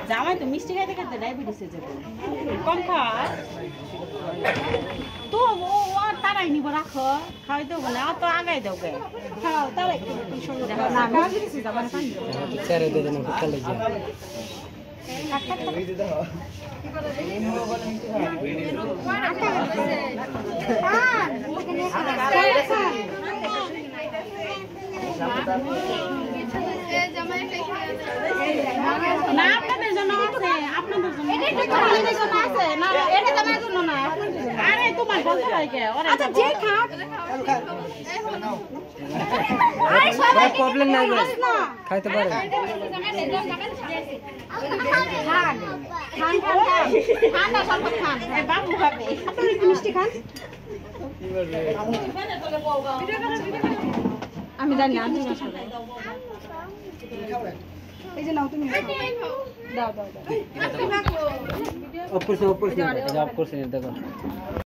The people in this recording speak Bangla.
জামাই তো মিষ্টি খাইতে খাইতে ডায়াবেটিস হয়ে যাবে কম খাওয়া তো ও আর তারাই নিব রাখো খাওয়াই দেবো না তো আগাই দেবো গে খাও তারাই না আপনাদের জন্য আছে আপনাদের জন্য আছে না এটা তোমার জন্য না আরে তোমার বলতে লাগে আচ্ছা যে খাক আরে সবাই প্রবলেম নাই খাইতে পারে খান খান খান খান না সব খান এই বাবু খাবে আপনি কি মিষ্টি খান আমি জানি না আমি এই যে নাও তুমি দাও দাও দাও অপরছে অপরছে দেখো